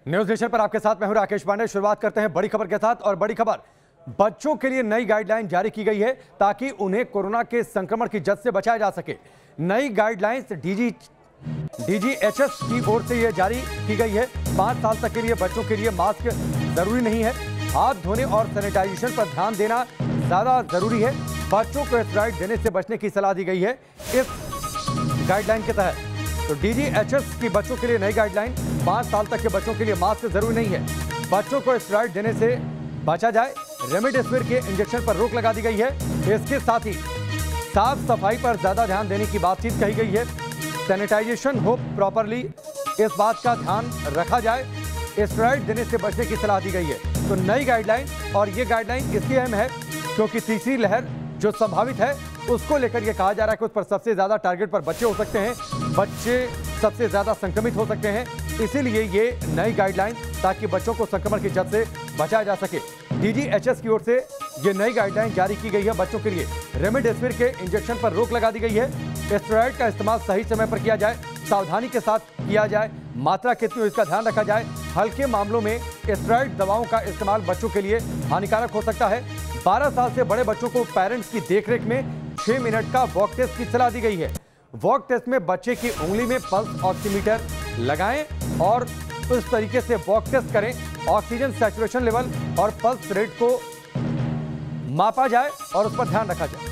News nation पर आपके साथ मैं हूं राकेश पांडे। शुरुआत करते हैं बड़ी खबर के साथ। और बड़ी खबर, बच्चों के लिए नई गाइडलाइन जारी की गई है ताकि उन्हें कोरोना के संक्रमण की जद से बचाया जा सके। नई गाइडलाइंस डीजीएचएस की ओर से यह जारी की गई है। 5 साल तक के लिए बच्चों के लिए मास्क जरूरी नहीं है। हाथ धोने और सैनिटाइजेशन पर ध्यान देना ज्यादा जरूरी है। बच्चों को स्टेरॉइड देने से बचने की सलाह दी गई है इस गाइडलाइन के तहत। तो डीजीएचएस की बच्चों के लिए नई गाइडलाइन, 5 साल तक के बच्चों के लिए मास्क जरूरी नहीं है। बच्चों को स्टेरॉइड देने से बचा जाए। रेमडेसिविर के इंजेक्शन पर रोक लगा दी गई है। इसके साथ ही साफ सफाई पर ज्यादा ध्यान देने की बातचीत कही गई है। सैनिटाइजेशन हो प्रॉपरली, इस बात का ध्यान रखा जाए। स्टेरॉइड देने से बचने की सलाह दी गई है। तो नई गाइडलाइन, और ये गाइडलाइन इसलिए अहम है क्योंकि तीसरी लहर जो संभावित है उसको लेकर यह कहा जा रहा है कि उस पर सबसे ज्यादा टारगेट पर बच्चे हो सकते हैं, बच्चे सबसे ज्यादा संक्रमित हो सकते हैं। इसीलिए ये नई गाइडलाइन, ताकि बच्चों को संक्रमण की जद से बचाया जा सके। डीजीएचएस की ओर से ये नई गाइडलाइन जारी की गई है। बच्चों के लिए रेमडेसिविर के इंजेक्शन पर रोक लगा दी गई है। स्टेरॉइड का इस्तेमाल सही समय पर किया जाए, सावधानी के साथ किया जाए, मात्रा कितनी हो इसका ध्यान रखा जाए। हल्के मामलों में स्टेरॉइड दवाओं का इस्तेमाल बच्चों के लिए हानिकारक हो सकता है। 12 साल से बड़े बच्चों को पेरेंट्स की देखरेख में 6 मिनट का वॉक टेस्ट की सलाह दी गई है। वॉक टेस्ट में बच्चे की उंगली में पल्स ऑक्सीमीटर लगाएं और उस तरीके से वॉक टेस्ट करें। ऑक्सीजन सैचुरेशन लेवल और पल्स रेट को मापा जाए और उस पर ध्यान रखा जाए।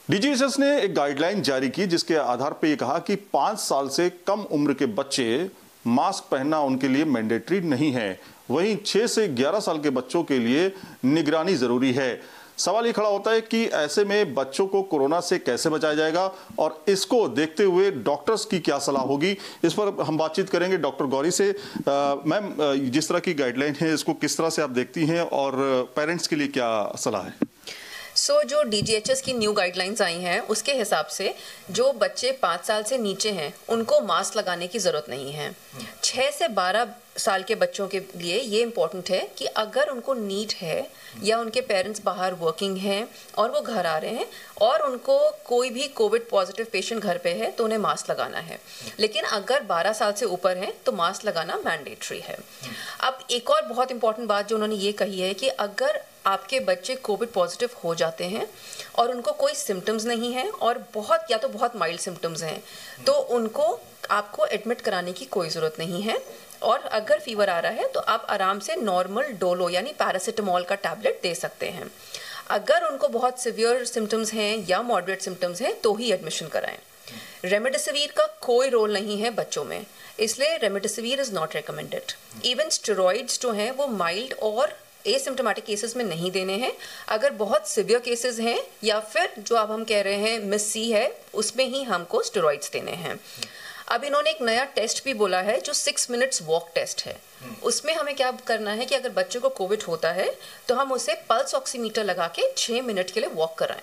डीजीएचएस ने एक गाइडलाइन जारी की जिसके आधार पर यह कहा कि 5 साल से कम उम्र के बच्चे मास्क पहनना उनके लिए मैंडेटरी नहीं है। वहीं 6 से 11 साल के बच्चों के लिए निगरानी जरूरी है। सवाल ये खड़ा होता है कि ऐसे में बच्चों को कोरोना से कैसे बचाया जाएगा और इसको देखते हुए डॉक्टर्स की क्या सलाह होगी, इस पर हम बातचीत करेंगे डॉक्टर गौरी से। मैम, जिस तरह की गाइडलाइन है इसको किस तरह से आप देखती हैं और पेरेंट्स के लिए क्या सलाह है? जो डीजीएचएस की न्यू गाइडलाइंस आई हैं उसके हिसाब से जो बच्चे 5 साल से नीचे हैं उनको मास्क लगाने की ज़रूरत नहीं है। 6 से 12 साल के बच्चों के लिए ये इम्पोर्टेंट है कि अगर उनको नीड है या उनके पेरेंट्स बाहर वर्किंग हैं और वो घर आ रहे हैं और उनको कोई भी कोविड पॉजिटिव पेशेंट घर पे है तो उन्हें मास्क लगाना है। लेकिन अगर 12 साल से ऊपर हैं तो मास्क लगाना मैंडेटरी है। अब एक और बहुत इंपॉर्टेंट बात जो उन्होंने ये कही है कि अगर आपके बच्चे कोविड पॉजिटिव हो जाते हैं और उनको कोई सिम्टम्स नहीं है और बहुत या तो बहुत माइल्ड सिम्टम्स हैं तो उनको आपको एडमिट कराने की कोई ज़रूरत नहीं है। और अगर फीवर आ रहा है तो आप आराम से नॉर्मल डोलो यानी पैरासिटामोल का टैबलेट दे सकते हैं। अगर उनको बहुत सिवियर सिम्टम्स हैं या मॉडरेट सिम्टम्स हैं तो ही एडमिशन कराएं। रेमडेसिविर का कोई रोल नहीं है बच्चों में, इसलिए remdesivir is not recommended. Even steroids जो हैं वो माइल्ड और एसिम्प्टोमेटिक केसेस में नहीं देने हैं। अगर बहुत सिवियर केसेस हैं या फिर जो अब हम कह रहे हैं मिस सी है उसमें ही हमको स्टेरॉइड्स देने हैं। अब इन्होंने एक नया टेस्ट भी बोला है जो 6 मिनट्स वॉक टेस्ट है। उसमें हमें क्या करना है कि अगर बच्चे को कोविड होता है तो हम उसे पल्स ऑक्सीमीटर लगा के 6 मिनट के लिए वॉक कराएं।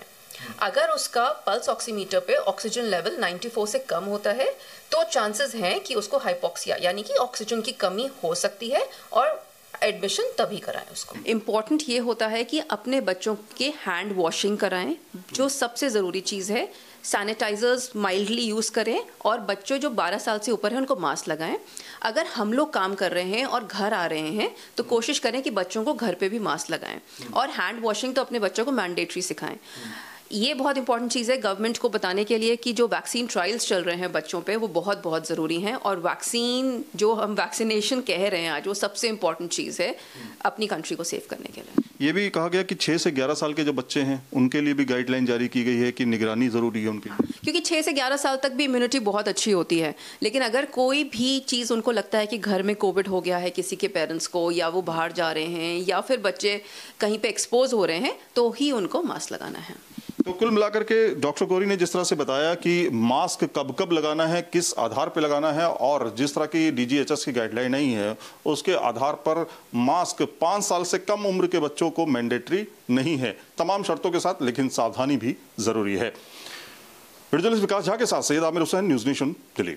अगर उसका पल्स ऑक्सीमीटर पे ऑक्सीजन लेवल 94 से कम होता है तो चांसेस हैं कि उसको हाइपोक्सिया यानी कि ऑक्सीजन की कमी हो सकती है और एडमिशन तभी कराएं उसको। इम्पॉर्टेंट ये होता है कि अपने बच्चों के हैंड वॉशिंग कराएं, जो सबसे ज़रूरी चीज़ है। सैनिटाइजर्स माइल्डली यूज़ करें और बच्चों जो 12 साल से ऊपर हैं उनको मास्क लगाएं। अगर हम लोग काम कर रहे हैं और घर आ रहे हैं तो कोशिश करें कि बच्चों को घर पे भी मास्क लगाएं और हैंड वॉशिंग तो अपने बच्चों को मैंडेटरी सिखाएं। ये बहुत इंपॉर्टेंट चीज़ है गवर्नमेंट को बताने के लिए कि जो वैक्सीन ट्रायल्स चल रहे हैं बच्चों पे वो बहुत बहुत ज़रूरी हैं। और वैक्सीन जो हम वैक्सीनेशन कह रहे हैं आज वो सबसे इंपॉर्टेंट चीज़ है अपनी कंट्री को सेव करने के लिए। ये भी कहा गया कि 6 से 11 साल के जो बच्चे हैं उनके लिए भी गाइडलाइन जारी की गई है कि निगरानी ज़रूरी है उनकी, क्योंकि 6 से 11 साल तक भी इम्यूनिटी बहुत अच्छी होती है। लेकिन अगर कोई भी चीज़ उनको लगता है कि घर में कोविड हो गया है किसी के पेरेंट्स को या वो बाहर जा रहे हैं या फिर बच्चे कहीं पे एक्सपोज हो रहे हैं तो ही उनको मास्क लगाना है। तो कुल मिलाकर के डॉक्टर गौरी ने जिस तरह से बताया कि मास्क कब कब लगाना है, किस आधार पर लगाना है और जिस तरह की डीजीएचएस की गाइडलाइन नहीं है उसके आधार पर मास्क 5 साल से कम उम्र के बच्चों को मैंडेटरी नहीं है, तमाम शर्तों के साथ, लेकिन सावधानी भी जरूरी है। वीडियो जर्नलिस्ट विकास झा के साथ सैयद आमिर हुसैन, न्यूज नेशन, दिल्ली।